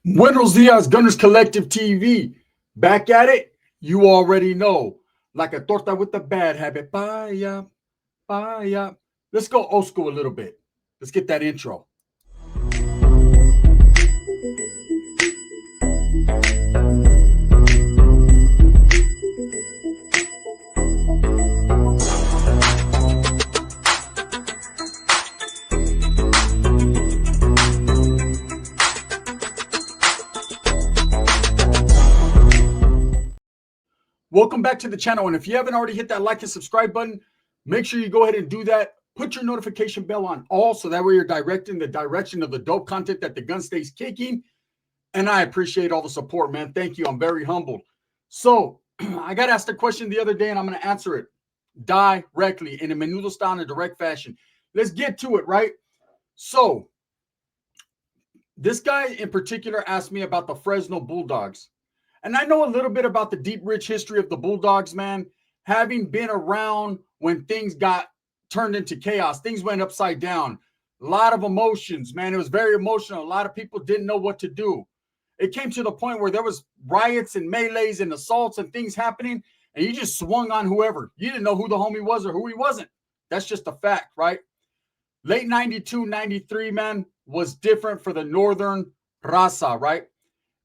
Buenos dias, Gunners Collective TV. Back at it, you already know. Like a torta with a bad habit. Baya, baya. Let's go old school a little bit. Let's get that intro. Welcome back to the channel. And if you haven't already hit that like and subscribe button, make sure you go ahead and do that. Put your notification bell on all so that way you're directing the direction of the dope content that the gun stays kicking. And I appreciate all the support, man. Thank you. I'm very humbled. So I got asked a question the other day and I'm going to answer it directly in a menudo style in a direct fashion. Let's get to it, right? So this guy in particular asked me about the Fresno Bulldogs. And I know a little bit about the deep, rich history of the Bulldogs, man. Having been around when things got turned into chaos, things went upside down. A lot of emotions, man. It was very emotional. A lot of people didn't know what to do. It came to the point where there was riots and melees and assaults and things happening, and you just swung on whoever. You didn't know who the homie was or who he wasn't. That's just a fact, right? Late 92, 93, man, was different for the Northern Raza, right?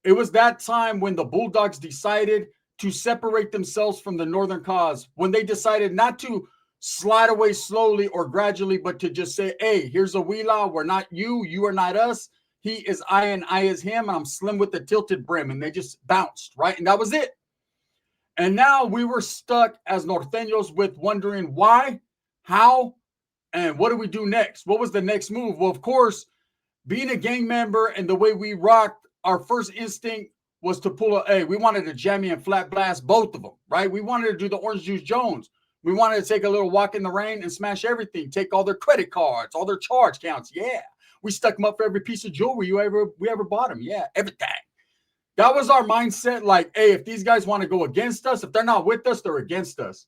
It was that time when the Bulldogs decided to separate themselves from the Northern cause, when they decided not to slide away slowly or gradually, but to just say, hey, here's a Wheeler. We're not you. You are not us. He is I and I is him. And I'm slim with the tilted brim. And they just bounced, right? And that was it. And now we were stuck as Norteños with wondering why, how, and what do we do next? What was the next move? Well, of course, being a gang member and the way we rocked, our first instinct was to pull we wanted to jammy and flat blast both of them, right? We wanted to do the Orange Juice Jones. We wanted to take a little walk in the rain and smash everything, take all their credit cards, all their charge counts. Yeah. We stuck them up for every piece of jewelry we ever bought them. Yeah, everything. That was our mindset. Like, hey, if these guys want to go against us, if they're not with us, they're against us.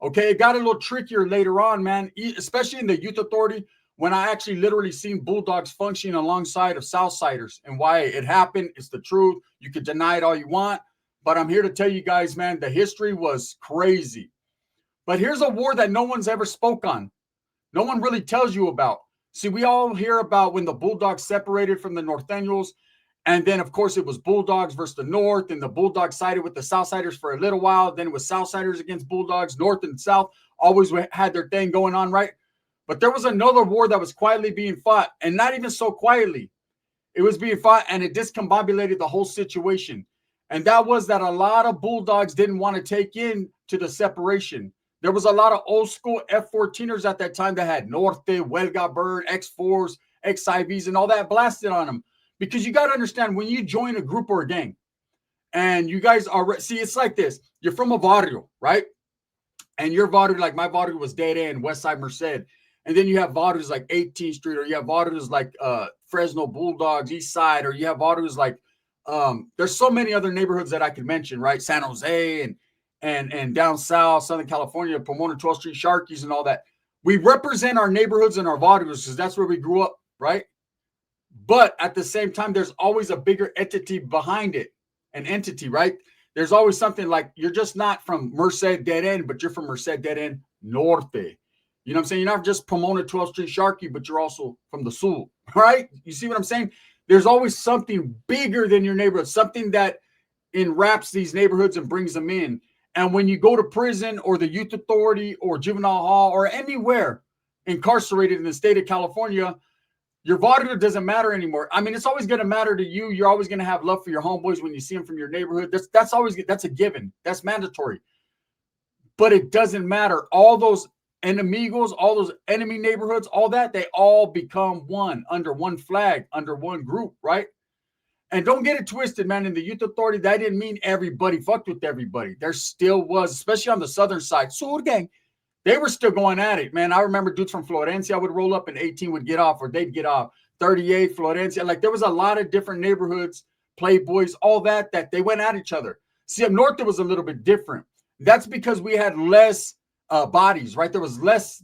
Okay, it got a little trickier later on, man, especially in the youth authority, when I actually literally seen Bulldogs functioning alongside of Southsiders. And why it happened, it's the truth. You can deny it all you want, but I'm here to tell you guys, man, the history was crazy. But here's a war that no one's ever spoke on. No one really tells you about. See, we all hear about when the Bulldogs separated from the Norteños, and then, of course, it was Bulldogs versus the North, and the Bulldogs sided with the Southsiders for a little while. Then it was Southsiders against Bulldogs. North and South always had their thing going on, right? But there was another war that was quietly being fought, and not even so quietly. It was being fought, and it discombobulated the whole situation. And that was that a lot of Bulldogs didn't want to take in to the separation. There was a lot of old school F-14ers at that time that had Norte, Huelga Bird, X4s, XIVs, and all that blasted on them. Because you got to understand, when you join a group or a gang, and you guys are, see, it's like this. You're from a barrio, right? And your barrio, like my barrio was Dead End, West Side Merced. And then you have barrios like 18th Street, or you have barrios like Fresno Bulldogs, East Side, or you have barrios like, there's so many other neighborhoods that I could mention, right? San Jose and down south, Southern California, Pomona, 12th Street, Sharkies, and all that. We represent our neighborhoods and our barrios because that's where we grew up, right? But at the same time, there's always a bigger entity behind it, an entity, right? There's always something like you're just not from Merced Dead End, but you're from Merced Dead End Norte. You know what I'm saying? You're not just Pomona 12th Street Sharky, but you're also from the Sul, right? You see what I'm saying? There's always something bigger than your neighborhood, something that enwraps these neighborhoods and brings them in. And when you go to prison or the youth authority or juvenile hall or anywhere incarcerated in the state of California, your barrio doesn't matter anymore. I mean, it's always going to matter to you. You're always going to have love for your homeboys when you see them from your neighborhood. That's a given. That's mandatory. But it doesn't matter. All those enemigos, all those enemy neighborhoods, all that, they all become one under one flag, under one group, right? And don't get it twisted, man. In the youth authority, that didn't mean everybody fucked with everybody. There still was, especially on the southern side, Sur gang, they were still going at it, man. I remember dudes from Florencia would roll up and 18 would get off, or they'd get off. 38, Florencia, like there was a lot of different neighborhoods, Playboys, all that they went at each other. See, up north, it was a little bit different. That's because we had less bodies, right? There was less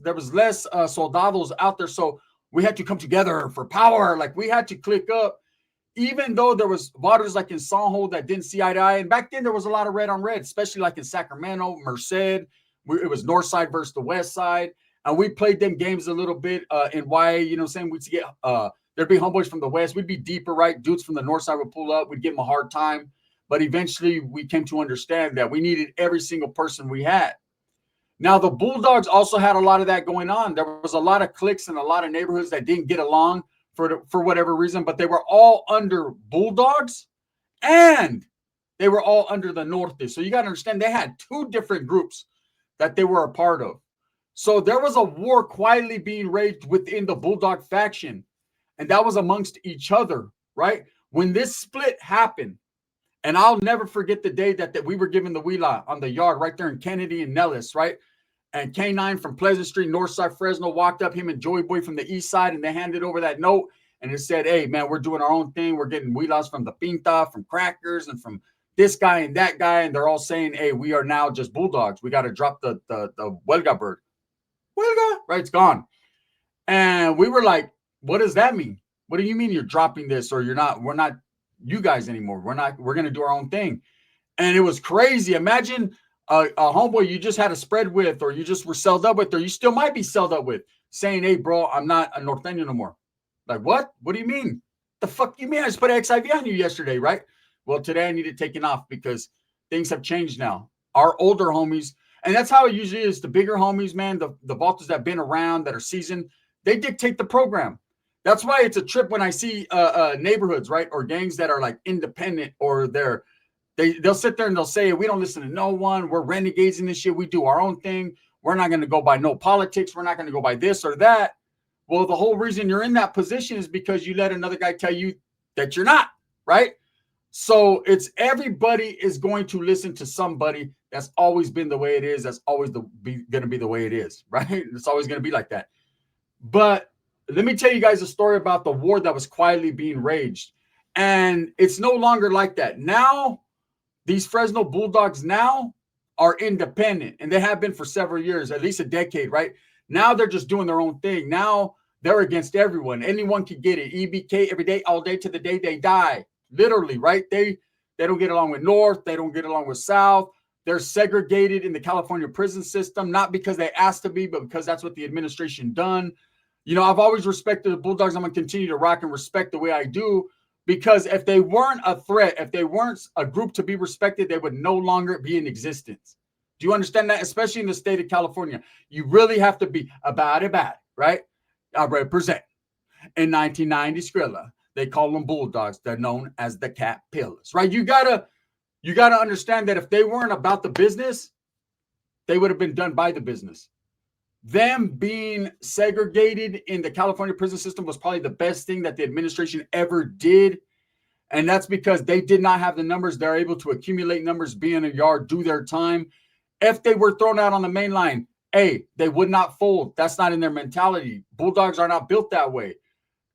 soldados out there, so we had to come together for power. Like we had to click up even though there was voters like in Sanjo that didn't see eye to eye, and back then there was a lot of red on red, especially like in Sacramento, Merced. It was North Side versus the West Side, and we played them games a little bit in YA. You know, what I'm saying we'd get there'd be homeboys from the West, we'd be deeper, right? Dudes from the North Side would pull up, we'd give them a hard time, but eventually we came to understand that we needed every single person we had. Now, the Bulldogs also had a lot of that going on. There was a lot of cliques in a lot of neighborhoods that didn't get along for whatever reason, but they were all under Bulldogs and they were all under the Norte. So you got to understand they had two different groups that they were a part of. So there was a war quietly being raged within the Bulldog faction, and that was amongst each other, right? When this split happened, and I'll never forget the day that we were given the Wheeler on the yard right there in Kennedy and Nellis, right? And K9 from Pleasant Street, Northside Fresno, walked up, him and Joey Boy from the east side, and they handed over that note. And it said, hey, man, we're doing our own thing. We're getting Wheelers from the Pinta, from Crackers, and from this guy and that guy. And they're all saying, hey, we are now just Bulldogs. We got to drop the Huelga bird. Huelga, right? It's gone. And we were like, what does that mean? What do you mean you're dropping this or you're not? We're not you guys anymore. We're going to do our own thing. And it was crazy. Imagine a homeboy you just had a spread with, or you just were sold up with, or you still might be sold up with, saying, hey, bro, I'm not a Norteño no more. Like, what? What do you mean? The fuck you mean? I just put XIV on you yesterday, right? Well, today I need it taken off because things have changed now. Our older homies, and that's how it usually is. The bigger homies, man, the Baltas that have been around, that are seasoned, they dictate the program. That's why it's a trip when I see neighborhoods, right, or gangs that are like independent, or they'll sit there and they'll say, we don't listen to no one. We're renegades in this shit. We do our own thing. We're not going to go by no politics. We're not going to go by this or that. Well, the whole reason you're in that position is because you let another guy tell you that you're not, right? So it's everybody is going to listen to somebody. That's always been the way it is. That's always going to be the way it is, right? It's always going to be like that. But let me tell you guys a story about the war that was quietly being raged. And it's no longer like that. Now, these Fresno Bulldogs now are independent, and they have been for several years, at least a decade, right? Now they're just doing their own thing. Now they're against everyone. Anyone can get it. EBK every day, all day to the day they die. Literally, right? They don't get along with North. They don't get along with South. They're segregated in the California prison system, not because they asked to be, but because that's what the administration done. You know, I've always respected the Bulldogs. I'm going to continue to rock and respect the way I do, because if they weren't a threat, if they weren't a group to be respected, they would no longer be in existence. Do you understand that? Especially in the state of California, you really have to be about it, right? I represent. In 1990, Skrilla, they call them Bulldogs. They're known as the Cat Pillars, right? You gotta understand that if they weren't about the business, they would have been done by the business. Them being segregated in the California prison system was probably the best thing that the administration ever did. And that's because they did not have the numbers. They're able to accumulate numbers, be in a yard, do their time. If they were thrown out on the main line, hey, they would not fold. That's not in their mentality. Bulldogs are not built that way.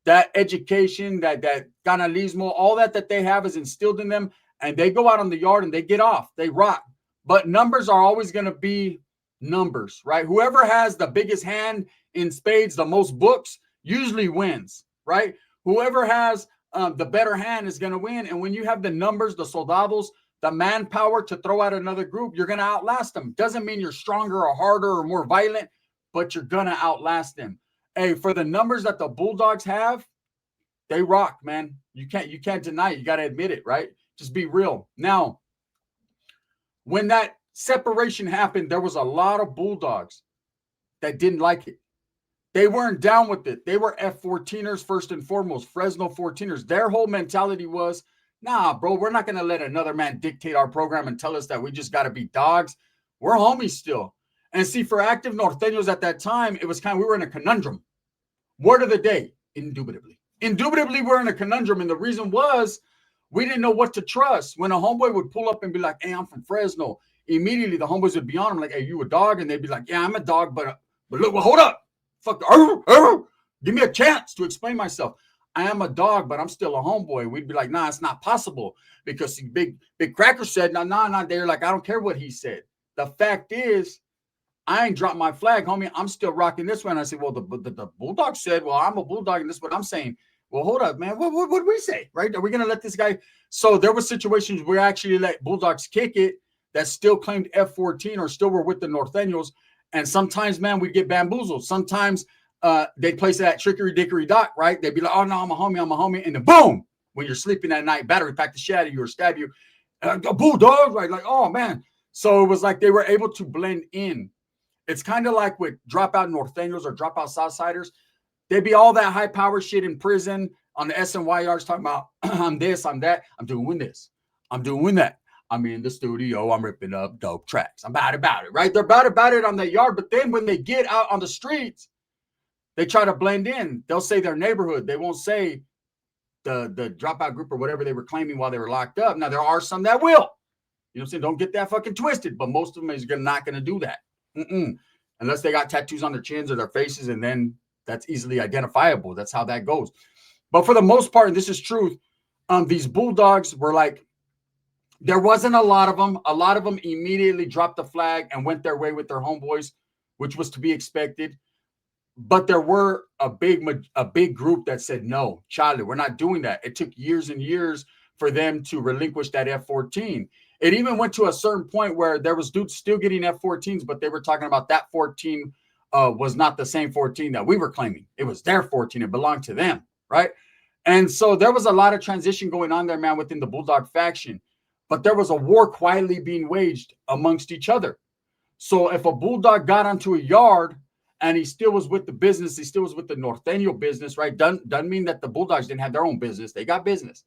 That education, that canalismo, all that they have is instilled in them. And they go out on the yard and they get off. They rock. But numbers are always going to be numbers, right? Whoever has the biggest hand in spades, the most books, usually wins, right? Whoever has the better hand is going to win. And when you have the numbers, the soldados, the manpower to throw out another group, you're going to outlast them. Doesn't mean you're stronger or harder or more violent, but you're going to outlast them. Hey, for the numbers that the Bulldogs have, they rock, man. You can't deny it. You got to admit it, right? Just be real. Now, when that separation happened, there was a lot of Bulldogs that didn't like it. They weren't down with it. They were F-14ers first and foremost, Fresno 14ers. Their whole mentality was, nah, bro, we're not going to let another man dictate our program and tell us that we just got to be dogs. We're homies still. And see, for active Norteños at that time, it was we were in a conundrum. Word of the day, indubitably. Indubitably, we're in a conundrum. And the reason was we didn't know what to trust. When a homeboy would pull up and be like, hey, I'm from Fresno, immediately the homeboys would be on him like, hey, you a dog? And they'd be like, yeah, I'm a dog, but look, well, hold up. Fuck, give me a chance to explain myself. I am a dog, but I'm still a homeboy. We'd be like, nah, it's not possible, because Big Cracker said, nah. They're like, I don't care what he said. The fact is, I ain't dropped my flag, homie. I'm still rocking this one. I said, well, the Bulldog said, well, I'm a Bulldog, and this is what I'm saying. Well, hold up, man. What did we say, right? Are we going to let this guy? So there were situations where actually let Bulldogs kick it that still claimed F-14 or still were with the Norteños. And sometimes, man, we'd get bamboozled. Sometimes they'd place that trickery dickory dock, right? They'd be like, oh, no, I'm a homie. And then boom, when you're sleeping at night, battery pack the shit out of you or stab you. A Bulldog, right? Like, oh, man. So it was like they were able to blend in. It's kind of like with dropout Norteños or dropout Southsiders. They'd be all that high power shit in prison on the SNYRs talking about, I'm this, I'm that, I'm doing this, I'm doing that. I'm in the studio, I'm ripping up dope tracks. I'm about it, right? They're about it on the yard, but then when they get out on the streets, they try to blend in. They'll say their neighborhood. They won't say the dropout group or whatever they were claiming while they were locked up. Now, there are some that will. You know what I'm saying? Don't get that fucking twisted, but most of them is not going to do that. Unless they got tattoos on their chins or their faces, and then that's easily identifiable. That's how that goes. But for the most part, and this is truth, these Bulldogs were like, there wasn't a lot of them. A lot of them immediately dropped the flag and went their way with their homeboys, which was to be expected. But there were a big group that said, no, Charlie, we're not doing that. It took years and years for them to relinquish that F-14. It even went to a certain point where there was dudes still getting F-14s, but they were talking about that 14 was not the same 14 that we were claiming. It was their 14. It belonged to them, right? And so there was a lot of transition going on there, man, within the Bulldog faction. But there was a war quietly being waged amongst each other. So if a Bulldog got onto a yard and he still was with the business, he still was with the Norteño business, right? Doesn't mean that the Bulldogs didn't have their own business. They got business.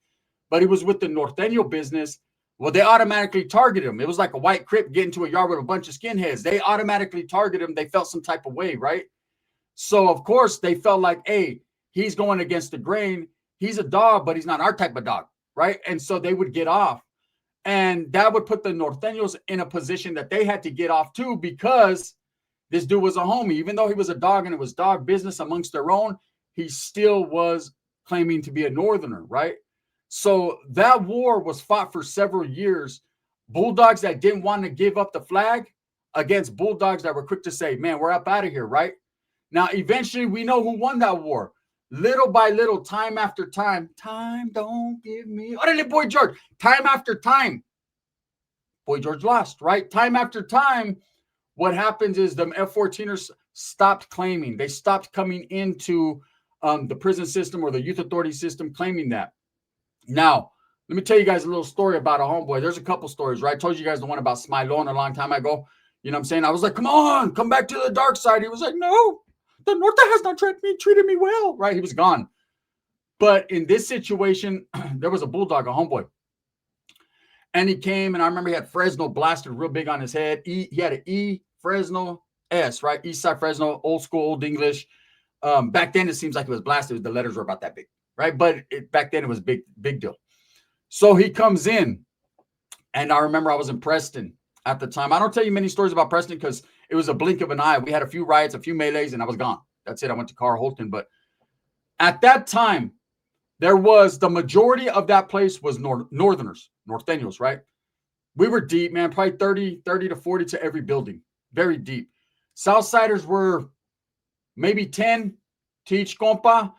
But he was with the Norteño business. Well, they automatically targeted him. It was like a white Crip getting to a yard with a bunch of skinheads. They automatically targeted him. They felt some type of way, right? So, of course, they felt like, hey, he's going against the grain. He's a dog, but he's not our type of dog, right? And so they would get off. And that would put the Norteños in a position that they had to get off too, because this dude was a homie. Even though he was a dog and it was dog business amongst their own, he still was claiming to be a Northerner, right? So that war was fought for several years. Bulldogs that didn't want to give up the flag against Bulldogs that were quick to say, man, we're up out of here, right? Now, eventually, we know who won that war. Little by little, time after time. Time don't give me... Oh, Boy George. Time after time. Boy George lost, right? Time after time, what happens is the F-14ers stopped claiming. They stopped coming into the prison system or the youth authority system claiming that. Now, let me tell you guys a little story about a homeboy. There's a couple stories, right? I told you guys the one about Smilon a long time ago. You know what I'm saying? I was like, come on, come back to the dark side. He was like, no, the Norte has not treated me well, right? He was gone. But in this situation, there was a Bulldog, a homeboy. And he came, and I remember he had Fresno blasted real big on his head. He had an E, Fresno, S, right? East Side Fresno, old school, old English. Back then, it seems like it was blasted. The letters were about that big, right? But back then, it was big deal. So he comes in, and I remember I was in Preston at the time. I don't tell you many stories about Preston because it was a blink of an eye. We had a few riots, a few melees, and I was gone. That's it. I went to Carl Holton. But at that time, there was the majority of that place was Northerners, Norteños, right? We were deep, man, probably 30 to 40 to every building. Very deep. Southsiders were maybe 10 to each compa,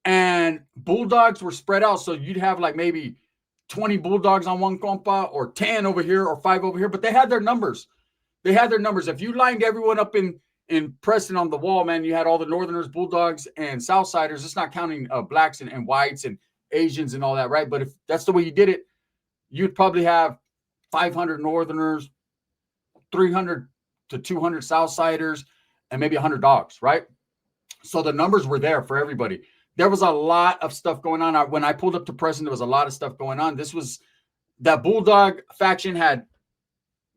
and Bulldogs were spread out. So you'd have like maybe 20 Bulldogs on one compa or 10 over here or 5 over here, but they had their numbers. They had their numbers. If you lined everyone up in Preston on the wall, man, you had all the Northerners, Bulldogs, and Southsiders. It's not counting blacks and whites and Asians and all that, right? But if that's the way you did it, you'd probably have 500 Northerners, 300 to 200 Southsiders, and maybe 100 dogs, right? So the numbers were there for everybody. There was a lot of stuff going on. When I pulled up to Preston, there was a lot of stuff going on. That Bulldog faction had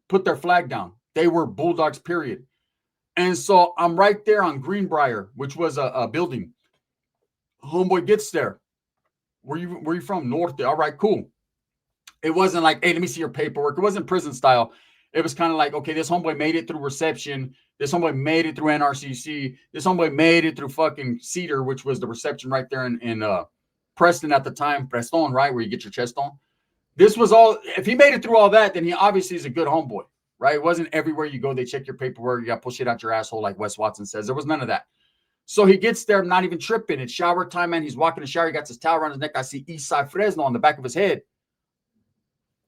put their flag down. They were Bulldogs, period. And so I'm right there on Greenbrier, which was a building. Homeboy gets there. Where you from? North. All right, cool. It wasn't like, hey, let me see your paperwork. It wasn't prison style. It was kind of like, okay, this homeboy made it through reception. This homeboy made it through NRCC. This homeboy made it through fucking Cedar, which was the reception right there in Preston at the time. Preston, right, where you get your chest on. This was all, if he made it through all that, then he obviously is a good homeboy, right? It wasn't everywhere you go, they check your paperwork. You got to pull shit out your asshole like Wes Watson says. There was none of that. So he gets there, I'm not even tripping. It's shower time, man. He's walking in the shower. He got his towel around his neck. I see Eastside Fresno on the back of his head.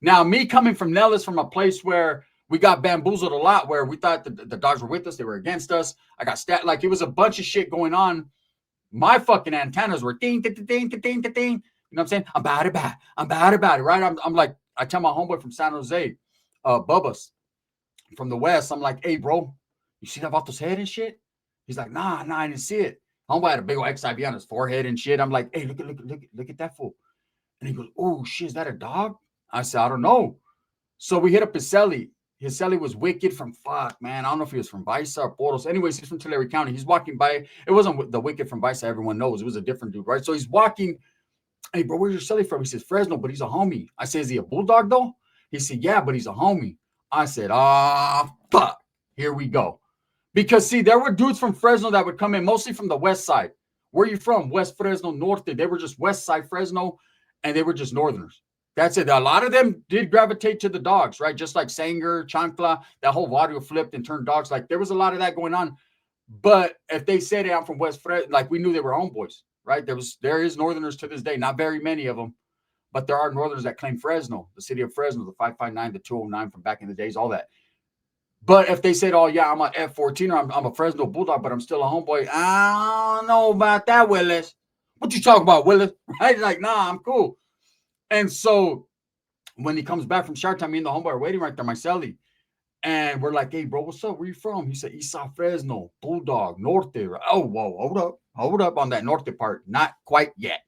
Now, me coming from Nellis, from a place where we got bamboozled a lot, where we thought the dogs were with us, they were against us. I got like it was a bunch of shit going on. My fucking antennas were ding, ding, ding, ding, ding, ding. You know what I'm saying? I'm bad about it, right? I'm like, I tell my homeboy from San Jose, Bubba's from the West, I'm like, hey, bro, you see that Vato's head and shit? He's like, nah, I didn't see it. Homeboy had a big old XIV on his forehead and shit. I'm like, hey, look at that fool. And he goes, oh, shit, is that a dog? I said, I don't know. So we hit up his celly. His celly was wicked from fuck, man. I don't know if he was from Bisa or Portos. Anyways, he's from Tulare County. He's walking by. It wasn't the wicked from Bisa everyone knows. It was a different dude, right? So he's walking. Hey, bro, where's your celly from? He says, Fresno, but he's a homie. I said, is he a bulldog, though? He said, yeah, but he's a homie. I said, fuck. Here we go. Because, see, there were dudes from Fresno that would come in, mostly from the west side. Where are you from? West Fresno, Norte. They were just west side Fresno, and they were just northerners. That's it. A lot of them did gravitate to the dogs, right? Just like Sanger, Chancla, that whole Vario flipped and turned dogs. Like, there was a lot of that going on. But if they said, hey, I'm from West Fresno, like, we knew they were homeboys, right? There is northerners to this day, not very many of them, but there are northerners that claim Fresno, the city of Fresno, the 559, the 209 from back in the days, all that. But if they said, oh, yeah, I'm an F14 or I'm a Fresno Bulldog, but I'm still a homeboy, I don't know about that, Willis. What you talking about, Willis? Right? Like, nah, I'm cool. And so when he comes back from shower time, me and the homeboy are waiting right there, my celly. And we're like, hey, bro, what's up? Where you from? He said, Eastside Fresno, Bulldog, Norte. Oh, whoa, hold up on that Norte part. Not quite yet.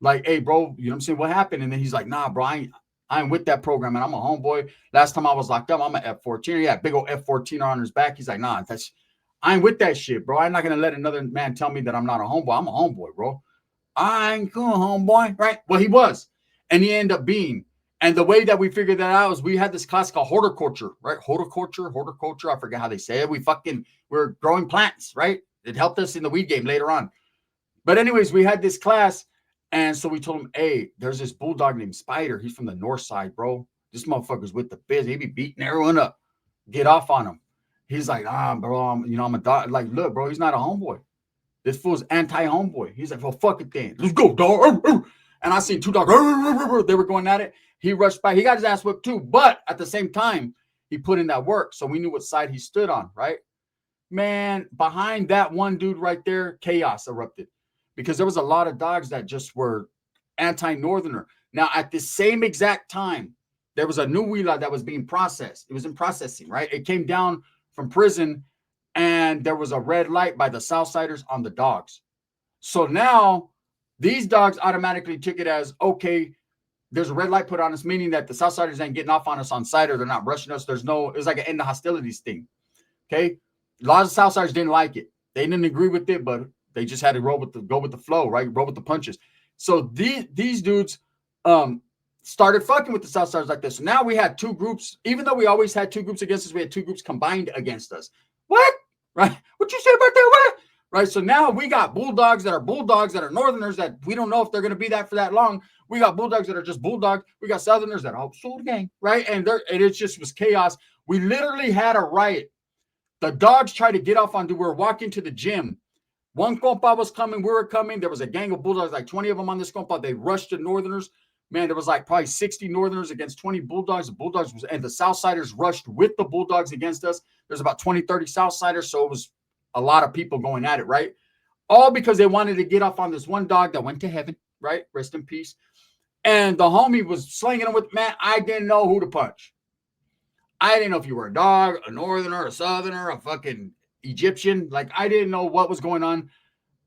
Like, hey, bro, you know what I'm saying? What happened? And then he's like, nah, bro, I ain't with that program, and I'm a homeboy. Last time I was locked up, I'm an F14. He had big old F14 on his back. He's like, nah, I ain't with that shit, bro. I'm not going to let another man tell me that I'm not a homeboy. I'm a homeboy, bro. I ain't cool, homeboy, right? Well, he was. And he ended up being. And the way that we figured that out is we had this class called horticulture, right? Horticulture. I forget how they say it. We're growing plants, right? It helped us in the weed game later on. But anyways, we had this class. And so we told him, hey, there's this bulldog named Spider. He's from the north side, bro. This motherfucker's with the biz. He be beating everyone up. Get off on him. He's like, bro, I'm a dog. Like, look, bro, he's not a homeboy. This fool's anti-homeboy. He's like, well, fuck it then. Let's go, dog. And I seen two dogs. They were going at it. He rushed by. He got his ass whipped too. But at the same time, he put in that work. So we knew what side he stood on, right? Man, behind that one dude right there, chaos erupted. Because there was a lot of dogs that just were anti-northerner. Now, at the same exact time, there was a new wheeler that was being processed. It was in processing, right? It came down from prison, and there was a red light by the Southsiders on the dogs. So now these dogs automatically took it as, okay, there's a red light put on us, meaning that the Southsiders ain't getting off on us on site, or they're not rushing us. It was like an end of hostilities thing. Okay. A lot of Southsiders didn't like it. They didn't agree with it, but they just had to go with the flow, right? Roll with the punches. So these dudes started fucking with the Southsiders like this. So now we had two groups, even though we always had two groups against us, we had two groups combined against us. What? Right? What you say about that? What? Right? So now we got Bulldogs that are Northerners that we don't know if they're going to be that for that long. We got Bulldogs that are just Bulldogs. We got Southerners that are soul gang, right? And it just was chaos. We literally had a riot. The dogs tried to get off on, we were walking to the gym. One compa was coming, we were coming. There was a gang of Bulldogs, like 20 of them on this compa. They rushed the Northerners. Man, there was like probably 60 Northerners against 20 Bulldogs. And the Southsiders rushed with the Bulldogs against us. There's about 20, 30 Southsiders, so it was a lot of people going at it, right? All because they wanted to get off on this one dog that went to heaven, right? Rest in peace. And the homie was slinging him with, man, I didn't know who to punch. I didn't know if you were a dog, a Northerner, a Southerner, a fucking Egyptian. Like, I didn't know what was going on.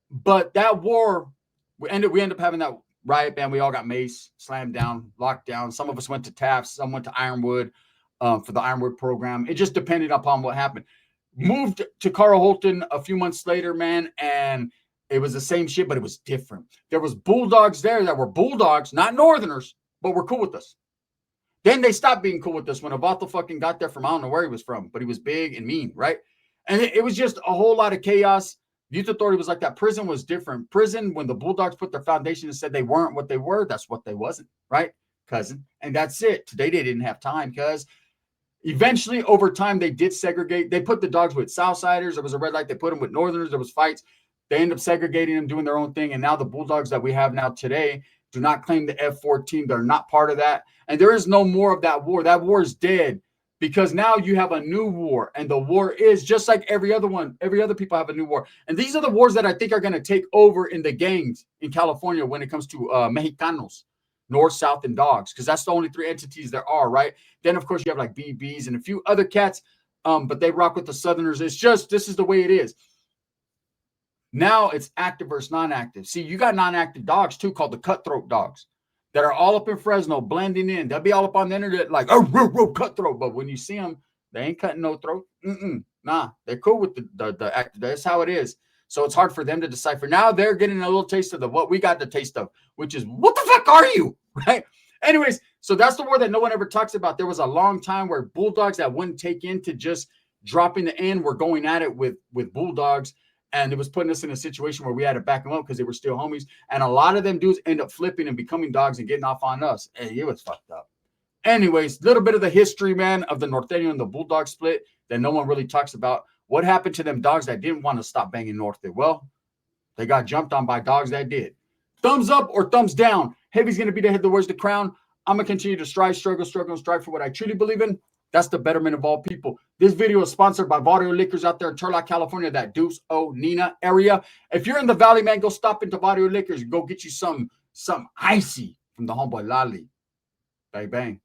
But that war, we ended up having that riot band. We all got mace, slammed down, locked down. Some of us went to Taft. Some went to Ironwood for the Ironwood program. It just depended upon what happened. Moved to Carl Holton a few months later, man, and it was the same shit, but it was different. There was Bulldogs there that were Bulldogs, not Northerners, but were cool with us. Then they stopped being cool with us when Avato fucking got there from, I don't know where he was from, but he was big and mean, right? And it was just a whole lot of chaos. Youth Authority was like that. Prison was different. Prison, when the Bulldogs put their foundation and said they weren't what they were, that's what they wasn't, right, cousin? And that's it. Today they didn't have time, because eventually, over time, they did segregate. They put the dogs with Southsiders. There was a red light. They put them with Northerners. There was fights. They end up segregating them, doing their own thing. And now the Bulldogs that we have now today do not claim the F-14. They're not part of that. And there is no more of that war. That war is dead because now you have a new war. And the war is just like every other one. Every other people have a new war. And these are the wars that I think are going to take over in the gangs in California when it comes to Mexicanos, North, South, and Dogs, because that's the only three entities there are, right? Then, of course, you have like BBs and a few other cats, but they rock with the Southerners. It's just, this is the way it is. Now it's active versus non-active. See, you got non-active dogs too, called the cutthroat dogs, that are all up in Fresno, blending in. They'll be all up on the internet like, oh, cutthroat. But when you see them, they ain't cutting no throat. Nah, they're cool with the active. That's how it is. So it's hard for them to decipher. Now they're getting a little taste of what we got the taste of, which is, what the fuck are you? Right? Anyways, so that's the war that no one ever talks about. There was a long time where Bulldogs that wouldn't take into just dropping the end were going at it with Bulldogs. And it was putting us in a situation where we had to back them up because they were still homies. And a lot of them dudes end up flipping and becoming dogs and getting off on us. Hey, it was fucked up. Anyways, little bit of the history, man, of the Norteño and the Bulldog split that no one really talks about. What happened to them dogs that didn't want to stop banging North? Well, they got jumped on by dogs that did. Thumbs up or thumbs down. Heavy's going to be the head that wears the crown. I'm going to continue to strive, struggle, and strive for what I truly believe in. That's the betterment of all people. This video is sponsored by Barrio Liquors out there in Turlock, California, that Deuce O Nina area. If you're in the Valley, man, go stop into Barrio Liquors and go get you some icy from the homeboy Lali. Bang, bang.